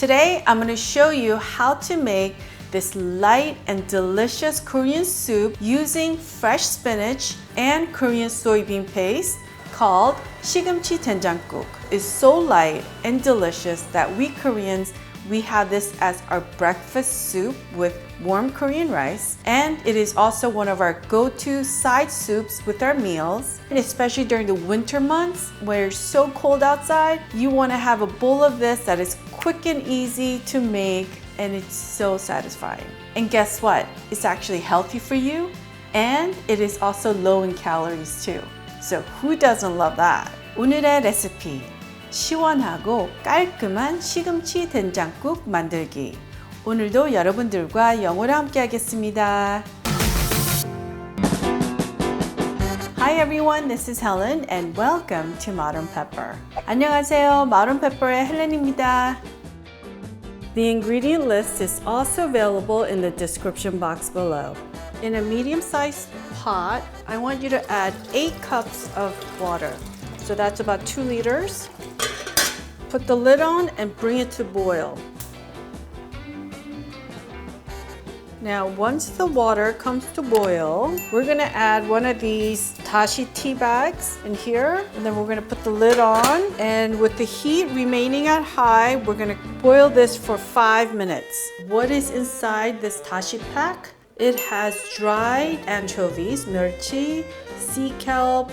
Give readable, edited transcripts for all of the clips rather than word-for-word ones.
Today, I'm going to show you how to make this light and delicious Korean soup using fresh spinach and Korean soybean paste called 시금치된장국. It's so light and delicious that we Koreans, we have this as our breakfast soup with warm Korean rice, and it is also one of our go-to side soups with our meals. And especially during the winter months where it's so cold outside, you want to have a bowl of this that is quick and easy to make, and it's so satisfying. And guess what? It's actually healthy for you, and it is also low in calories too. So who doesn't love that? 오늘의 레시피, 시원하고 깔끔한 시금치 된장국 만들기. 오늘도 여러분들과 영어로 함께 하겠습니다. Hi everyone, this is Helen and welcome to Modern Pepper. 안녕하세요, Modern Pepper의 헬렌입니다. The ingredient list is also available in the description box below. In a medium-sized pot, I want you to add 8 cups of water. So that's about 2 liters. Put the lid on and bring it to boil. Now, once the water comes to boil, we're gonna add one of these Dashi tea bags in here, and then we're gonna put the lid on, and with the heat remaining at high, we're gonna boil this for 5 minutes. What is inside this Dashi Pack? It has dried anchovies, 멸치, sea kelp,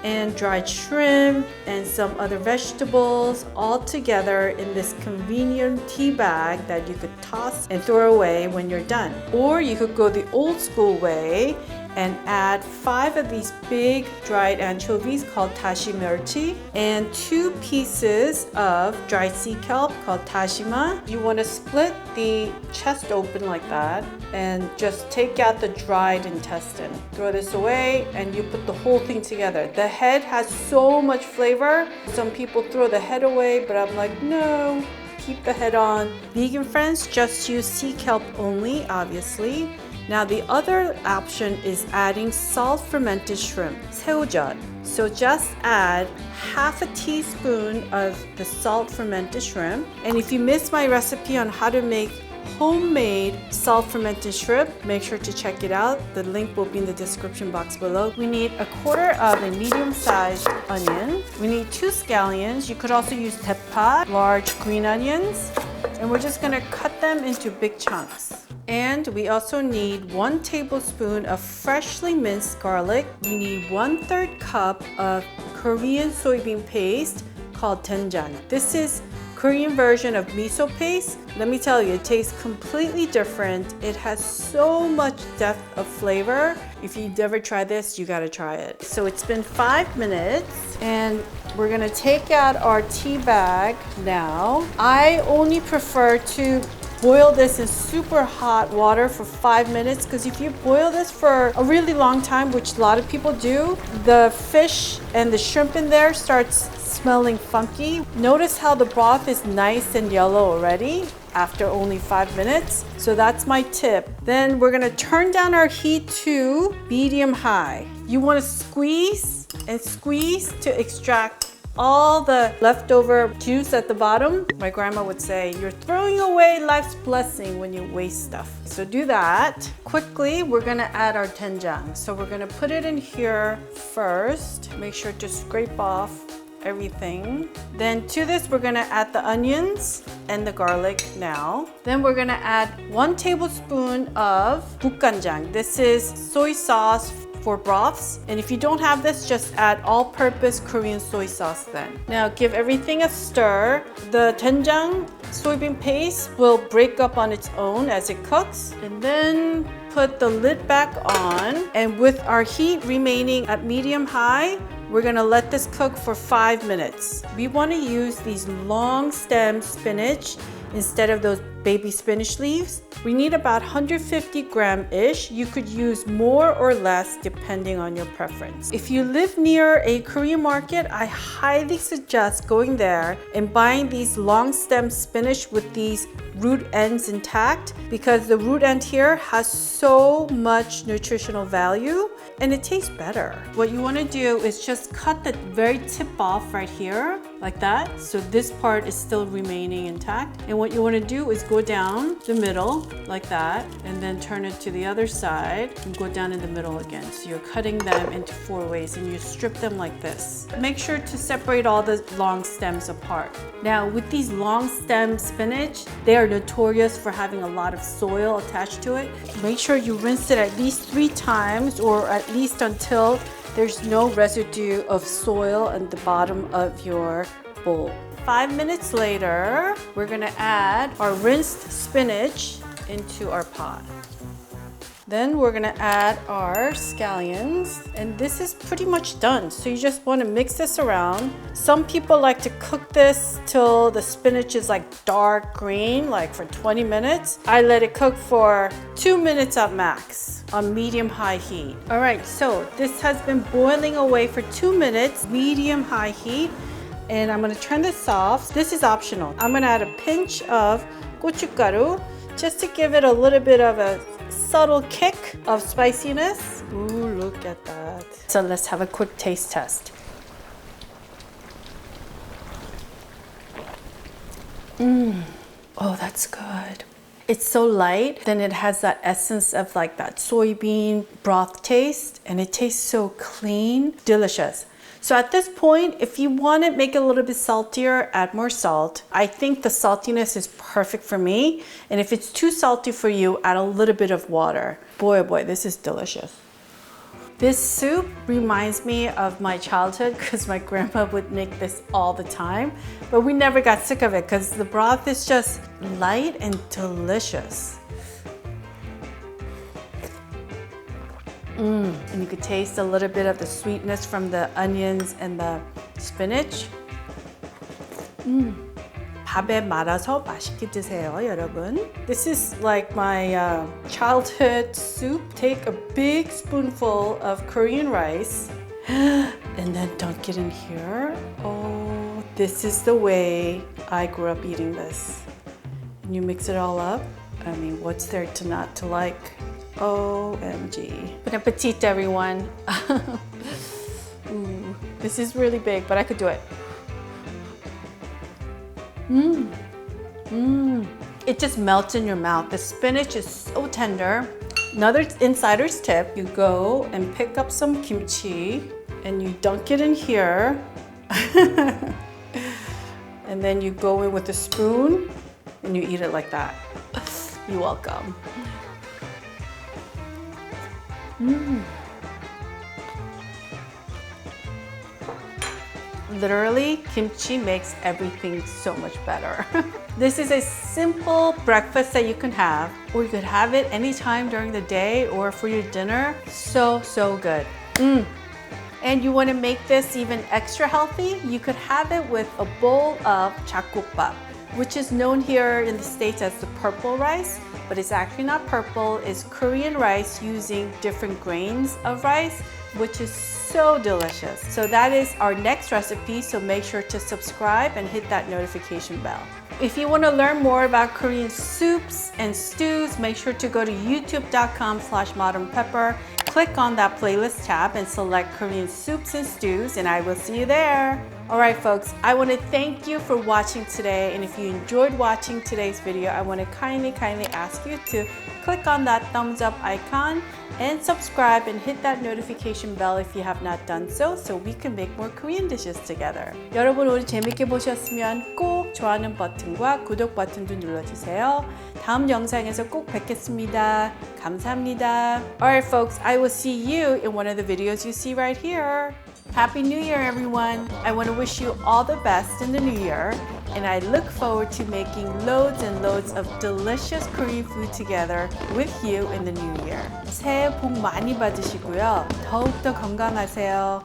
and dried shrimp and some other vegetables all together in this convenient tea bag that you could toss and throw away when you're done. Or you could go the old school way and add 5 of these big dried anchovies called 다시멸치 and 2 pieces of dried sea kelp called 다시마. You want to split the chest open like that and just take out the dried intestine. Throw this away and you put the whole thing together. The head has so much flavor. Some people throw the head away, but I'm like, no, keep the head on. Vegan friends, just use sea kelp only, obviously. Now the other option is adding salt fermented shrimp, 새우젓. So just add half a teaspoon of the salt fermented shrimp. And if you missed my recipe on how to make homemade salt fermented shrimp, make sure to check it out. The link will be in the description box below. We need 1/4 of a medium-sized onion. We need 2 scallions. You could also use 대파, large green onions. And we're just gonna cut them into big chunks. And we also need 1 tablespoon of freshly minced garlic. We need 1/3 cup of Korean soybean paste called DoenJang. This is Korean version of miso paste. Let me tell you, it tastes completely different. It has so much depth of flavor. If you've never tried this, you gotta try it. So it's been 5 minutes and we're gonna take out our tea bag now. I only prefer to boil this in super hot water for 5 minutes because if you boil this for a really long time, which a lot of people do, the fish and the shrimp in there starts smelling funky. Notice how the broth is nice and yellow already after only 5 minutes. So that's my tip. Then we're gonna turn down our heat to medium high. You wanna squeeze and squeeze to extract all the leftover juice at the bottom. My grandma would say, you're throwing away life's blessing when you waste stuff. So do that. Quickly, we're gonna add our DoenJang. So we're gonna put it in here first. Make sure to scrape off everything. Then to this, we're gonna add the onions and the garlic now. Then we're gonna add 1 tablespoon of GoChuGaRu. This is soy sauce for broths. And if you don't have this, just add all-purpose Korean soy sauce then. Now give everything a stir. The DoenJang soybean paste will break up on its own as it cooks. And then put the lid back on. And with our heat remaining at medium-high, we're gonna let this cook for 5 minutes. We wanna use these long stem spinach instead of those baby spinach leaves. We need about 150 gram-ish. You could use more or less depending on your preference. If you live near a Korean market, I highly suggest going there and buying these long stem spinach with these root ends intact because the root end here has so much nutritional value and it tastes better. What you want to do is just cut the very tip off right here like that. So this part is still remaining intact. And what you want to do is go down the middle like that, and then turn it to the other side and go down in the middle again. So you're cutting them into 4 ways and you strip them like this. Make sure to separate all the long stems apart. Now with these long stem spinach, they are notorious for having a lot of soil attached to it. Make sure you rinse it at least 3 times, or at least until there's no residue of soil at the bottom of your bowl. 5 minutes later, we're gonna add our rinsed spinach into our pot. Then we're gonna add our scallions, and this is pretty much done. So you just wanna mix this around. Some people like to cook this till the spinach is like dark green, like for 20 minutes. I let it cook for 2 minutes at max on medium-high heat. All right, so this has been boiling away for 2 minutes, medium-high heat, and I'm gonna turn this off. This is optional. I'm gonna add a pinch of gochugaru just to give it a little bit of a subtle kick of spiciness. Ooh, look at that. So let's have a quick taste test. Oh, that's good. It's so light, then it has that essence of like that soybean broth taste, and it tastes so clean, delicious. So at this point, if you want to make it a little bit saltier, add more salt. I think the saltiness is perfect for me. And if it's too salty for you, add a little bit of water. Boy, oh boy, this is delicious. This soup reminds me of my childhood because my grandma would make this all the time, but we never got sick of it because the broth is just light and delicious. And you could taste a little bit of the sweetness from the onions and the spinach. 밥에 말아서 맛있게 드세요, 여러분. This is like my childhood soup. Take a big spoonful of Korean rice and then dunk it in here. Oh, this is the way I grew up eating this. And you mix it all up. I mean, what's there to not to like? OMG. Bon appetit, everyone. Ooh, this is really big, but I could do it. It just melts in your mouth. The spinach is so tender. Another insider's tip, you go and pick up some kimchi and you dunk it in here. And then you go in with a spoon and you eat it like that. You're welcome. Literally, kimchi makes everything so much better. This is a simple breakfast that you can have, or you could have it anytime during the day or for your dinner. So, so good. And you want to make this even extra healthy, you could have it with a bowl of jakgukbap, which is known here in the States as the purple rice, but it's actually not purple. It's Korean rice using different grains of rice, which is so delicious. So that is our next recipe, so make sure to subscribe and hit that notification bell. If you want to learn more about Korean soups and stews, make sure to go to youtube.com/modernpepper. Click on that playlist tab and select Korean soups and stews, and I will see you there. All right, folks, I want to thank you for watching today. And if you enjoyed watching today's video, I want to kindly ask you to click on that thumbs up icon and subscribe and hit that notification bell if you have not done so we can make more Korean dishes together. 여러분 오늘 재밌게 보셨으면 꼭 좋아하는 버튼과 구독 버튼도 눌러주세요. 다음 영상에서 꼭 뵙겠습니다. 감사합니다. Alright folks, I will see you in one of the videos you see right here. Happy New Year, everyone. I want to wish you all the best in the new year, and I look forward to making loads and loads of delicious Korean food together with you in the new year. 새해 복 많이 받으시고요. 더욱더 건강하세요.